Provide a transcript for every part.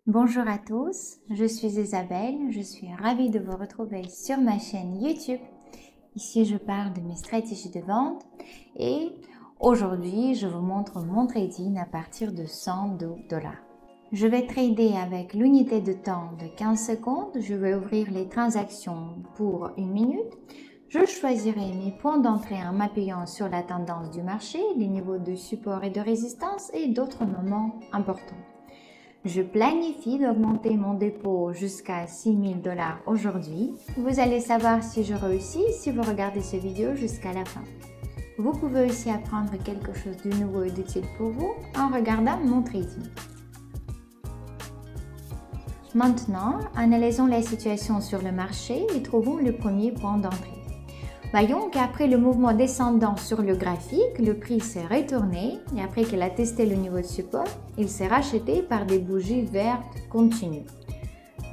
Bonjour à tous, je suis Isabelle, je suis ravie de vous retrouver sur ma chaîne YouTube. Ici, je parle de mes stratégies de vente et aujourd'hui, je vous montre mon trading à partir de 100 $. Je vais trader avec l'unité de temps de 15 secondes. Je vais ouvrir les transactions pour 1 minute. Je choisirai mes points d'entrée en m'appuyant sur la tendance du marché, les niveaux de support et de résistance et d'autres moments importants. Je planifie d'augmenter mon dépôt jusqu'à 6 000 $ aujourd'hui. Vous allez savoir si je réussis si vous regardez cette vidéo jusqu'à la fin. Vous pouvez aussi apprendre quelque chose de nouveau et d'utile pour vous en regardant mon trading. Maintenant, analysons la situation sur le marché et trouvons le premier point d'entrée. Voyons qu'après le mouvement descendant sur le graphique, le prix s'est retourné et après qu'il a testé le niveau de support, il s'est racheté par des bougies vertes continues.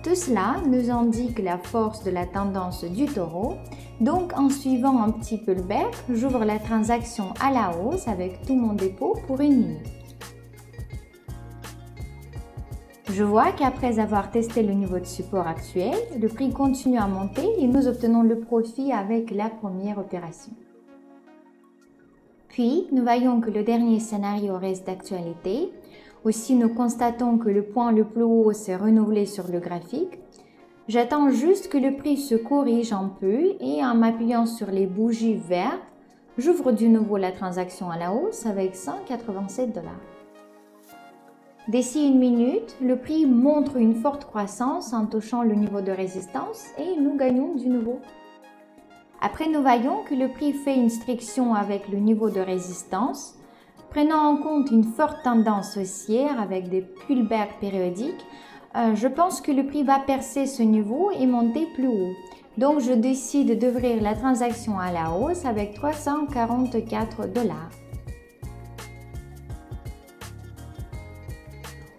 Tout cela nous indique la force de la tendance du taureau. Donc en suivant un petit peu le bec, j'ouvre la transaction à la hausse avec tout mon dépôt pour 1 minute. Je vois qu'après avoir testé le niveau de support actuel, le prix continue à monter et nous obtenons le profit avec la première opération. Puis, nous voyons que le dernier scénario reste d'actualité. Aussi, nous constatons que le point le plus haut s'est renouvelé sur le graphique. J'attends juste que le prix se corrige un peu et en m'appuyant sur les bougies vertes, j'ouvre de nouveau la transaction à la hausse avec 187 $. D'ici 1 minute, le prix montre une forte croissance en touchant le niveau de résistance et nous gagnons du nouveau. Après, nous voyons que le prix fait une striction avec le niveau de résistance. Prenant en compte une forte tendance haussière avec des pullbacks périodiques, je pense que le prix va percer ce niveau et monter plus haut. Donc, je décide d'ouvrir la transaction à la hausse avec 344 $.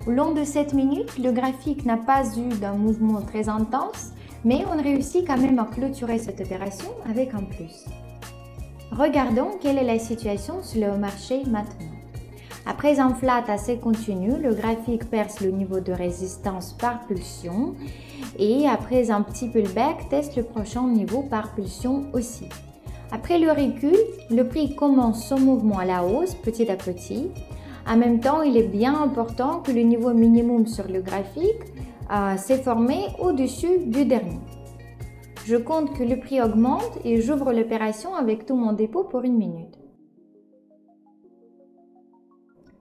Au long de 7 minutes, le graphique n'a pas eu d'un mouvement très intense, mais on réussit quand même à clôturer cette opération avec un plus. Regardons quelle est la situation sur le marché maintenant. Après un flat assez continu, le graphique perce le niveau de résistance par pulsion et après un petit pullback, teste le prochain niveau par pulsion aussi. Après le recul, le prix commence son mouvement à la hausse petit à petit. En même temps, il est bien important que le niveau minimum sur le graphique s'est formé au-dessus du dernier. Je compte que le prix augmente et j'ouvre l'opération avec tout mon dépôt pour 1 minute.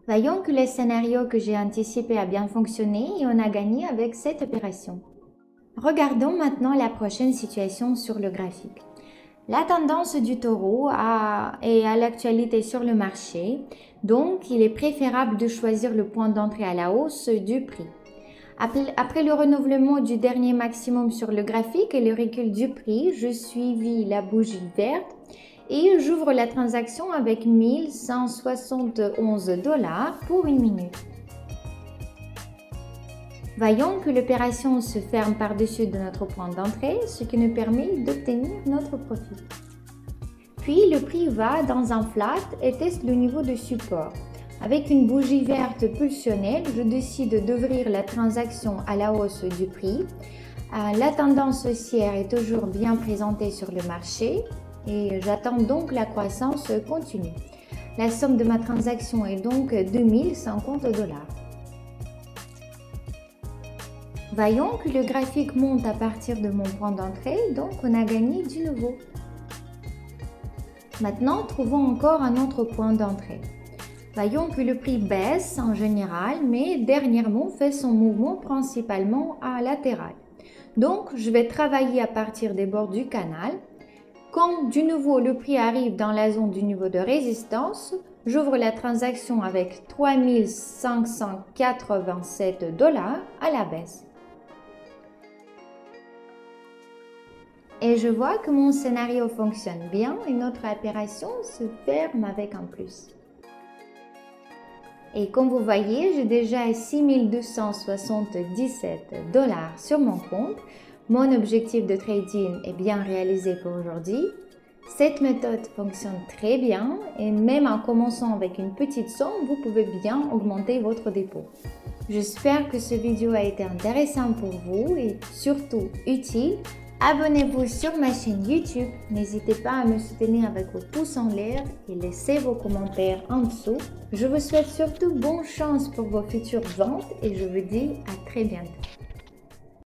Voyons que le scénario que j'ai anticipé a bien fonctionné et on a gagné avec cette opération. Regardons maintenant la prochaine situation sur le graphique. La tendance du taureau est à l'actualité sur le marché, donc il est préférable de choisir le point d'entrée à la hausse du prix. Après le renouvellement du dernier maximum sur le graphique et le recul du prix, je suivis la bougie verte et j'ouvre la transaction avec 1171 $ pour 1 minute. Voyons que l'opération se ferme par-dessus de notre point d'entrée, ce qui nous permet d'obtenir notre profit. Puis le prix va dans un flat et teste le niveau de support. Avec une bougie verte pulsionnelle, je décide d'ouvrir la transaction à la hausse du prix. La tendance haussière est toujours bien présentée sur le marché et j'attends donc la croissance continue. La somme de ma transaction est donc 2050 $. Voyons que le graphique monte à partir de mon point d'entrée, donc on a gagné du nouveau. Maintenant, trouvons encore un autre point d'entrée. Voyons que le prix baisse en général, mais dernièrement fait son mouvement principalement à latéral. Donc, je vais travailler à partir des bords du canal. Quand de nouveau le prix arrive dans la zone du niveau de résistance, j'ouvre la transaction avec 3587 $ à la baisse. Et je vois que mon scénario fonctionne bien et notre opération se ferme avec un plus. Et comme vous voyez, j'ai déjà 6 277 $ sur mon compte. Mon objectif de trading est bien réalisé pour aujourd'hui. Cette méthode fonctionne très bien et même en commençant avec une petite somme, vous pouvez bien augmenter votre dépôt. J'espère que cette vidéo a été intéressante pour vous et surtout utile. Abonnez-vous sur ma chaîne YouTube. N'hésitez pas à me soutenir avec vos pouces en l'air et laissez vos commentaires en dessous. Je vous souhaite surtout bonne chance pour vos futures ventes et je vous dis à très bientôt.